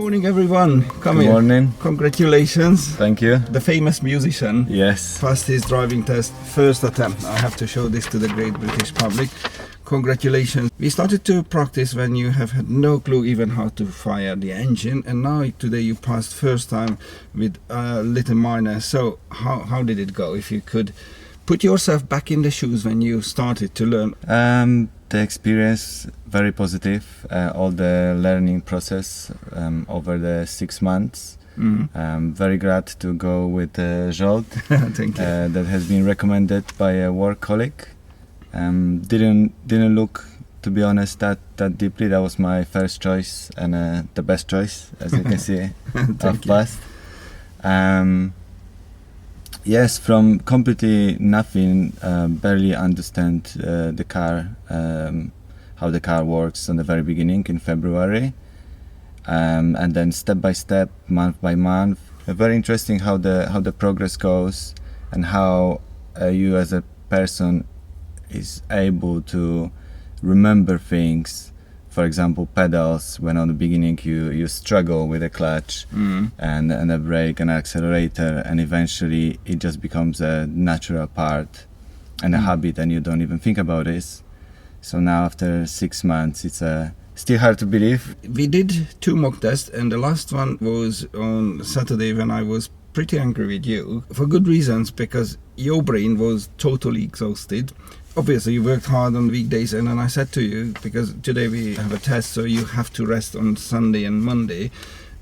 morning, everyone. Come Good here. morning. Congratulations. Thank you. The famous musician Yes. passed his driving test first attempt. I have to show this to the great British public. Congratulations. We started to practice when you have had no clue even how to fire the engine, and now today you passed first time with a little minor. So how did it go? If you could put yourself back in the shoes when you started to learn. The experience very positive. All the learning process over the 6 months. Very glad to go with Zsolt. Thank you. That has been recommended by a work colleague. Didn't look, to be honest, that deeply. That was my first choice and the best choice, as you can see. I've passed. Yes, from completely nothing, barely understand the car, how the car works on the very beginning in February, and then step by step, month by month. Very interesting how the progress goes and how you as a person is able to remember things. For example, pedals, when on the beginning you struggle with a clutch and a brake and accelerator, and eventually it just becomes a natural part and a habit, and you don't even think about this. So now after 6 months, it's still hard to believe. We did 2 mock tests, and the last one was on Saturday when I was pretty angry with you for good reasons, because your brain was totally exhausted. Obviously you worked hard on weekdays, and then I said to you, because today we have a test, so you have to rest on Sunday and Monday,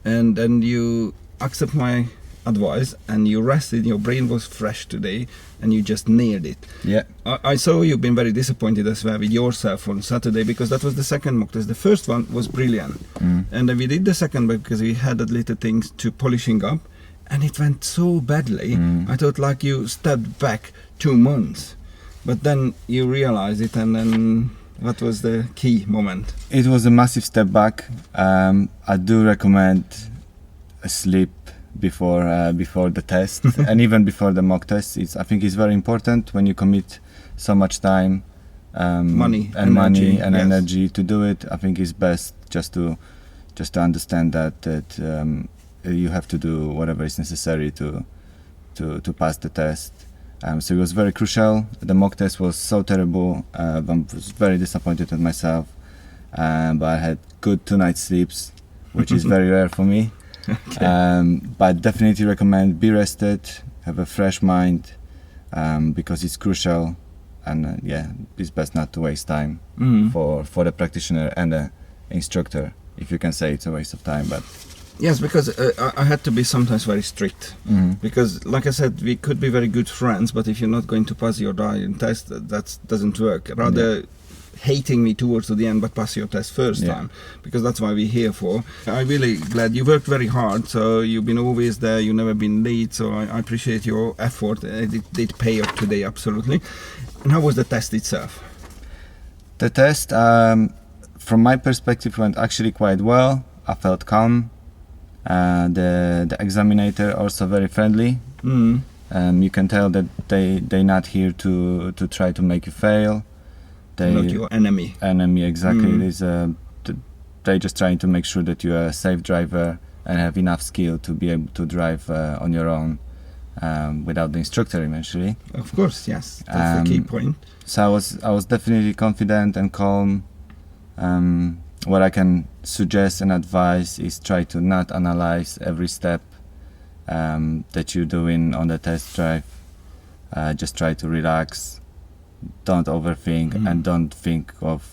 and then you accept my advice and you rested. Your brain was fresh today and you just nailed it. Yeah. I saw you've been very disappointed as well with yourself on Saturday, because that was the second mock test. The first one was brilliant, and then we did the second because we had a little things to polishing up, and it went so badly. I thought like you stepped back 2 months. But then you realized it, and then what was the key moment? It was a massive step back. I do recommend a sleep before the test and even before the mock test. I think it's very important when you commit so much time, money and yes. energy to do it. I think it's best just to understand that you have to do whatever is necessary to pass the test. So it was very crucial. The mock test was so terrible. I was very disappointed with myself, but I had good 2 nights sleeps, which is very rare for me. Okay. But definitely recommend be rested, have a fresh mind, because it's crucial, and it's best not to waste time for the practitioner and the instructor. If you can say it's a waste of time, but. Yes, because I had to be sometimes very strict, because like I said, we could be very good friends, but if you're not going to pass your driving test, that doesn't work. Rather hating me towards the end, but pass your test first time, because that's why we're here for. I'm really glad you worked very hard, so you've been always there, you've never been late, so I appreciate your effort. It did pay off today, absolutely. And how was the test itself? The test, from my perspective, went actually quite well. I felt calm. The examiner also very friendly. You can tell that they're not here to try to make you fail. Not your enemy. Enemy, exactly. They're just trying to make sure that you're a safe driver and have enough skill to be able to drive on your own without the instructor eventually. Of course, yes. That's the key point. So I was definitely confident and calm. What I can suggest and advise is try to not analyze every step that you're doing on the test drive. Just try to relax, don't overthink, and don't think of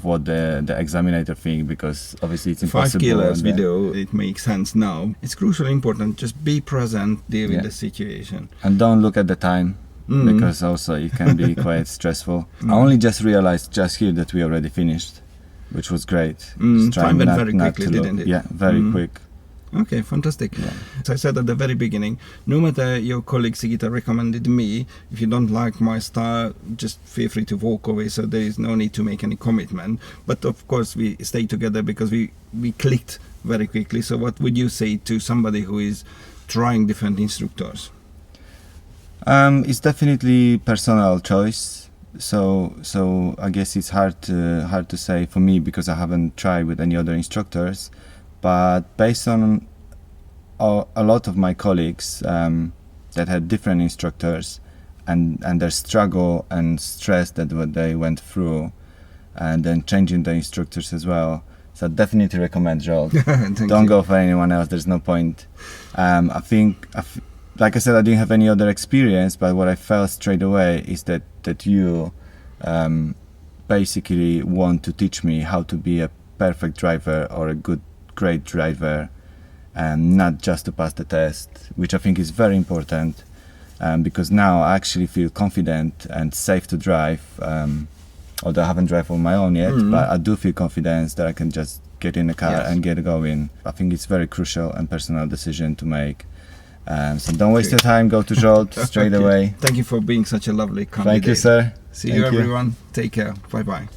what the examiner thinks, because obviously it's impossible. 5 kilos video, it makes sense now. It's crucially important, just be present, deal with the situation. And don't look at the time, because also it can be quite stressful. I only just realized just here that we already finished, which was great. Time went very quickly, didn't it? Yeah, very quick. Okay, fantastic. Yeah. As I said at the very beginning, no matter your colleague Sigita recommended me, if you don't like my style, just feel free to walk away, so there is no need to make any commitment. But of course we stay together because we clicked very quickly. So what would you say to somebody who is trying different instructors? It's definitely personal choice. So I guess it's hard to say for me, because I haven't tried with any other instructors. But based on a lot of my colleagues that had different instructors and their struggle and stress that what they went through, and then changing the instructors as well. So definitely recommend Zsolt. Don't go for anyone else. There's no point. I think, like I said, I didn't have any other experience, but what I felt straight away is that you basically want to teach me how to be a perfect driver or a great driver, and not just to pass the test, which I think is very important, because now I actually feel confident and safe to drive. Although I haven't driven on my own yet, but I do feel confident that I can just get in the car and get going. I think it's very crucial and personal decision to make. So don't waste your time, go to Zsolt straight away. Thank you for being such a lovely candidate. Thank you, sir. See you everyone. Take care. Bye bye.